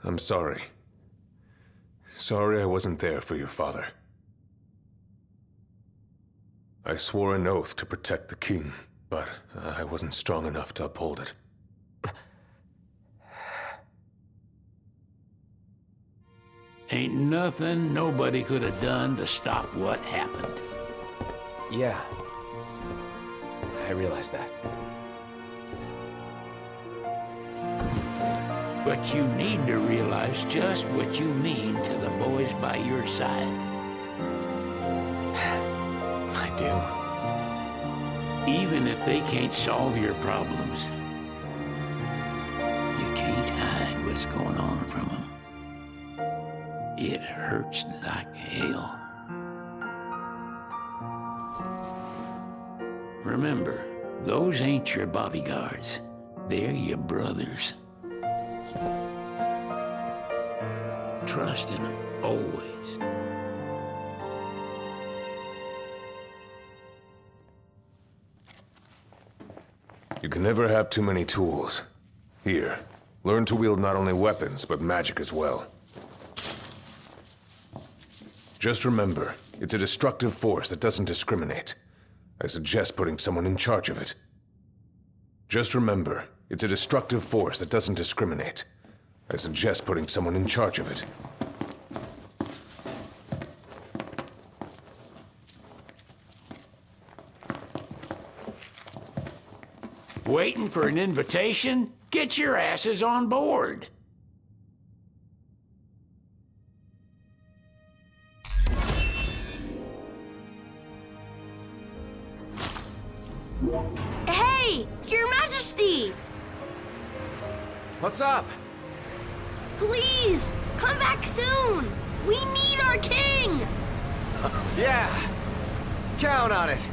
I'm sorry. Sorry I wasn't there for your father. I swore an oath to protect the king, but I wasn't strong enough to uphold it. Ain't nothing nobody could have done to stop what happened. Yeah. I realize that. But you need to realize just what you mean to the boys by your side. I do. Even if they can't solve your problems, you can't hide what's going on from them. It hurts like hell. Remember, those ain't your bodyguards. They're your brothers. Trust in them, always. You can never have too many tools. Here, learn to wield not only weapons, but magic as well. Just remember, it's a destructive force that doesn't discriminate. I suggest putting someone in charge of it. Just remember, it's a destructive force that doesn't discriminate. I suggest putting someone in charge of it. Waiting for an invitation? Get your asses on board. Hey, Your Majesty! What's up? Please, come back soon! We need our king! Yeah. Count on it.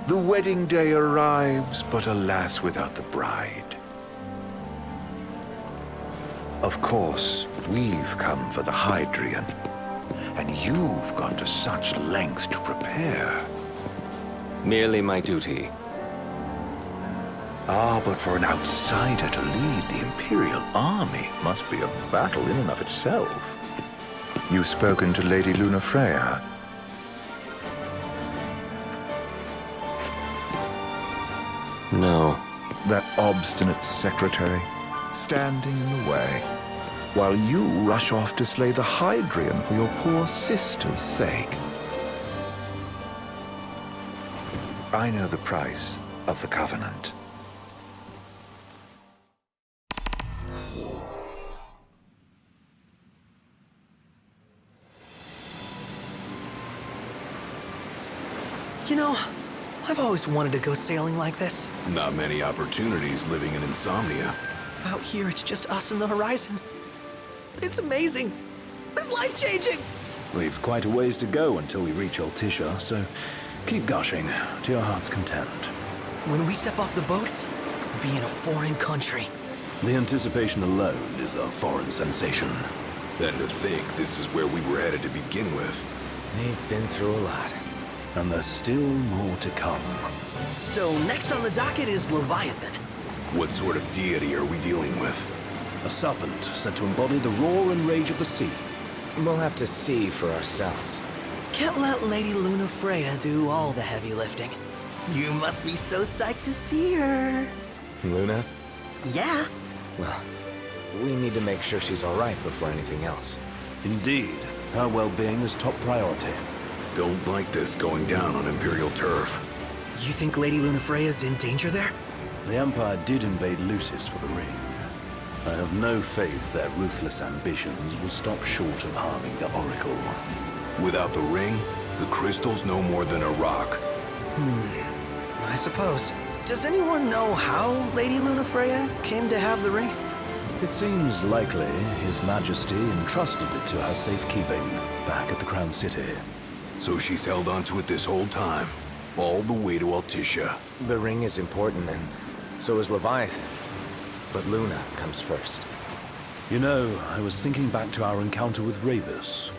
The wedding day arrives, but alas, without the bride. Of course, we've come for the Hydrian. And you've gone to such lengths to prepare. Merely my duty. Ah, but for an outsider to lead the Imperial army must be a battle in and of itself. You've spoken to Lady Lunafreya? No. That obstinate secretary, standing in the way, while you rush off to slay the Hydrian for your poor sister's sake. I know the price of the Covenant. You know, I've always wanted to go sailing like this. Not many opportunities living in Insomnia. Out here, it's just us and the horizon. It's amazing. It's life-changing. We've quite a ways to go until we reach Altissia, so keep gushing to your heart's content. When we step off the boat, we'll be in a foreign country. The anticipation alone is a foreign sensation. Then to think this is where we were headed to begin with. They've been through a lot. And there's still more to come. So next on the docket is Leviathan. What sort of deity are we dealing with? A serpent said to embody the roar and rage of the sea. We'll have to see for ourselves. Can't let Lady Lunafreya do all the heavy lifting. You must be so psyched to see her. Luna? Yeah. Well, we need to make sure she's all right before anything else. Indeed, her well-being is top priority. Don't like this going down on Imperial turf. You think Lady Lunafreya's in danger there? The Empire did invade Lucis for the ring. I have no faith their ruthless ambitions will stop short of harming the Oracle. Without the ring, the crystal's no more than a rock. I suppose. Does anyone know how Lady Lunafreya came to have the ring? It seems likely His Majesty entrusted it to her safekeeping back at the Crown City. So she's held onto it this whole time, all the way to Altissia. The ring is important, and so is Leviathan. But Luna comes first. You know, I was thinking back to our encounter with Ravus.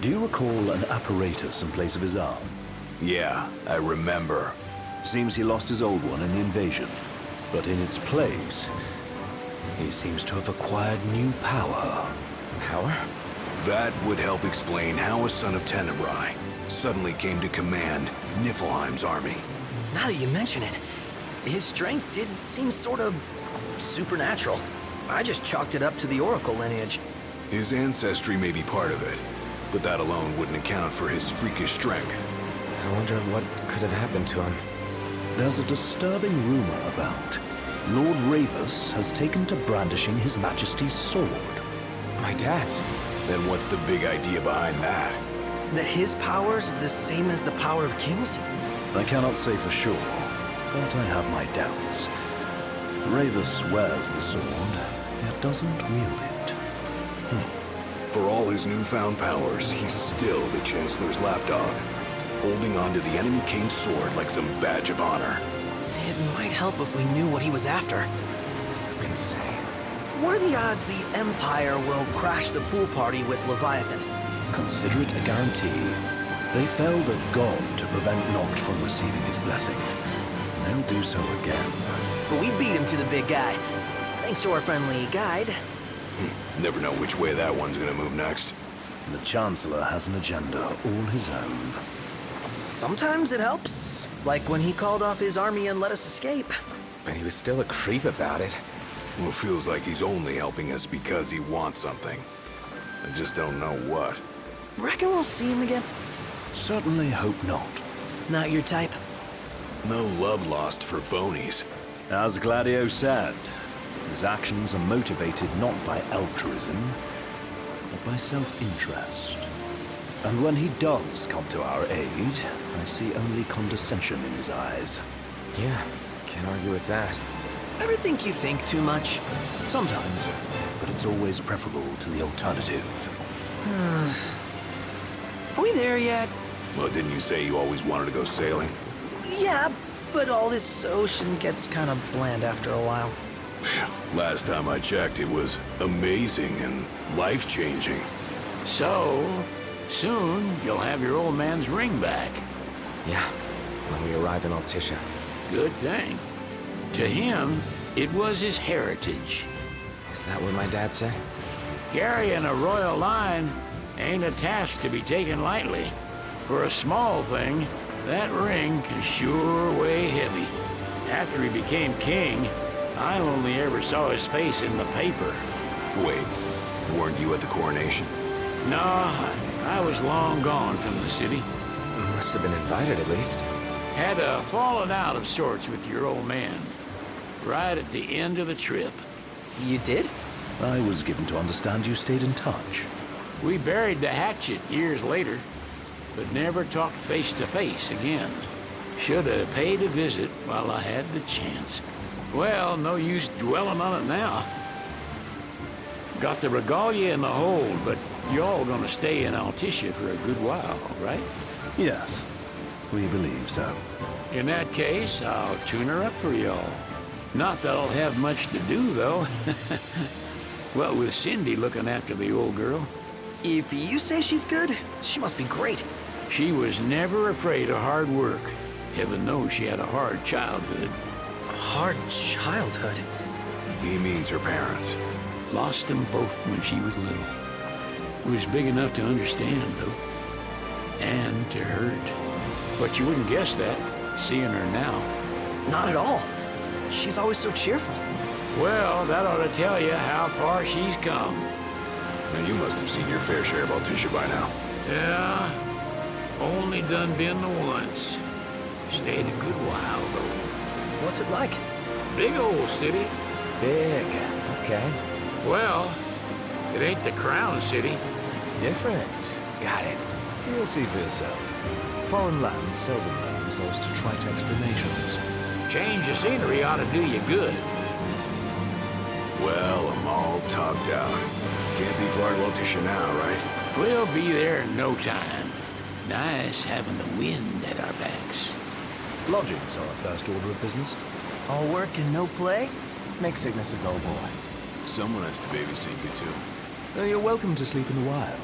Do you recall an apparatus in place of his arm? Yeah, I remember. Seems he lost his old one in the invasion. But in its place, he seems to have acquired new power. Power? That would help explain how a son of Tenebrae suddenly came to command Niflheim's army. Now that you mention it, his strength did seem sort of supernatural. I just chalked it up to the Oracle lineage. His ancestry may be part of it, but that alone wouldn't account for his freakish strength. I wonder what could have happened to him. There's a disturbing rumor about Lord Ravus has taken to brandishing His Majesty's sword. My dad's. Then what's the big idea behind that? That his power's the same as the power of kings? I cannot say for sure, but I have my doubts. Ravus wears the sword, yet doesn't wield it. For all his newfound powers, he's still the Chancellor's lapdog, holding on to the enemy king's sword like some badge of honor. It might help if we knew what he was after. Who can say? What are the odds the Empire will crash the pool party with Leviathan? Consider it a guarantee. They felled a god to prevent Noct from receiving his blessing. They'll do so again. But we beat him to the big guy, thanks to our friendly guide. Never know which way that one's gonna move next. The Chancellor has an agenda all his own. Sometimes it helps, like when he called off his army and let us escape. But he was still a creep about it. Well, it feels like he's only helping us because he wants something. I just don't know what. Reckon we'll see him again? Certainly hope not. Not your type? No love lost for phonies. As Gladio said, his actions are motivated not by altruism, but by self-interest. And when he does come to our aid, I see only condescension in his eyes. Yeah, can't argue with that. Ever think you think too much? Sometimes, but it's always preferable to the alternative. Are we there yet? Well, didn't you say you always wanted to go sailing? Yeah, but all this ocean gets kind of bland after a while. Last time I checked, it was amazing and life-changing. So, Soon, you'll have your old man's ring back. Yeah, when we arrive in Altissia. Good thing. To him, it was his heritage. Is that what my dad said? Carrying a royal line ain't a task to be taken lightly. For a small thing, that ring can sure weigh heavy. After he became king, I only ever saw his face in the paper. Wait, weren't you at the coronation? No, I was long gone from the city. Must have been invited at least. Had a falling out of sorts with your old man. Right at the end of the trip. You did? I was given to understand you stayed in touch. We buried the hatchet years later, but never talked face to face again. Should have paid a visit while I had the chance. Well, no use dwelling on it now. Got the regalia in the hold, but y'all gonna stay in Altissia for a good while, right? Yes, we believe so. In that case, I'll tune her up for y'all. Not that I'll have much to do, though. What with Cindy looking after the old girl. If you say she's good, she must be great. She was never afraid of hard work. Heaven knows she had a hard childhood. A hard childhood. He means her parents. Lost them both when she was little. Was big enough to understand, though. And to hurt. But you wouldn't guess that, seeing her now. Not at all. She's always so cheerful. Well, that ought to tell you how far she's come. And you must have seen your fair share of Altissia by now. Yeah, only done been the once. Stayed a good while, though. What's it like? Big old city. Big. Okay. Well, it ain't the crown city. Different. Got it. You'll see for yourself. Foreign lands seldom lend themselves to trite explanations. Change of scenery ought to do you good. Well, I'm all topped out. Can't be far to Altissia now, right? We'll be there in no time. Nice having the wind at our backs. Lodgings are our first order of business. All work and no play? Make Cygnus a dull boy. Someone has to babysit you, too. You're welcome to sleep in the wild.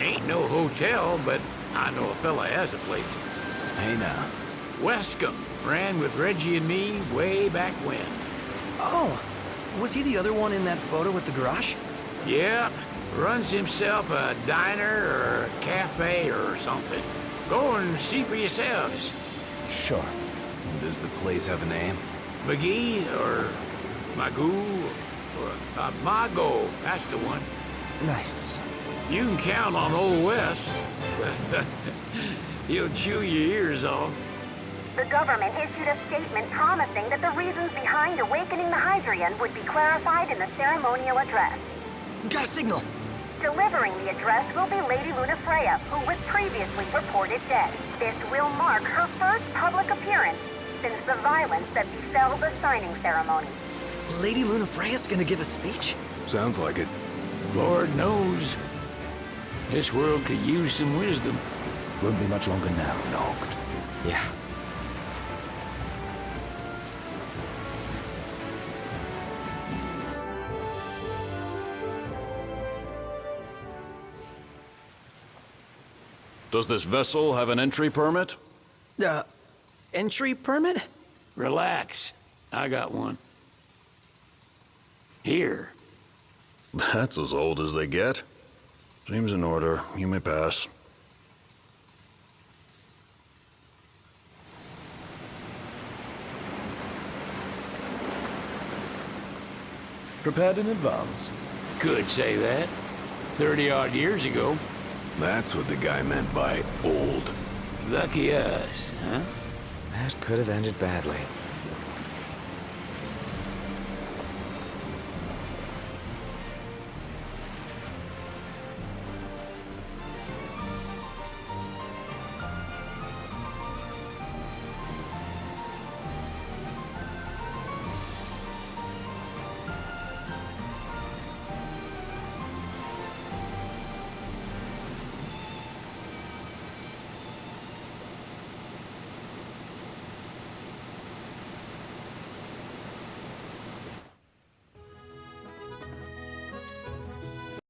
Ain't no hotel, but I know a fella has a place. Hey, now. Wescombe ran with Reggie and me way back when. Oh, was he the other one in that photo with the garage? Yeah, runs himself a diner or a cafe or something. Go and see for yourselves. Sure. Does the place have a name? McGee or Magoo or Mago, that's the one. Nice. You can count on Old West. He'll chew your ears off. The government issued a statement promising that the reasons behind awakening the Hydrian would be clarified in the ceremonial address. Got a signal. Delivering the address will be Lady Lunafreya, who was previously reported dead. This will mark her first public appearance since the violence that befell the signing ceremony. Lady Lunafreya's gonna give a speech? Sounds like it. Lord knows. This world could use some wisdom. Won't be much longer now, Noct. Yeah. Does this vessel have an entry permit? Entry permit? Relax. I got one. Here. That's as old as they get. Seems in order. You may pass. Prepared in advance. Could say that. 30-odd years ago. That's what the guy meant by old. Lucky us, huh? That could have ended badly.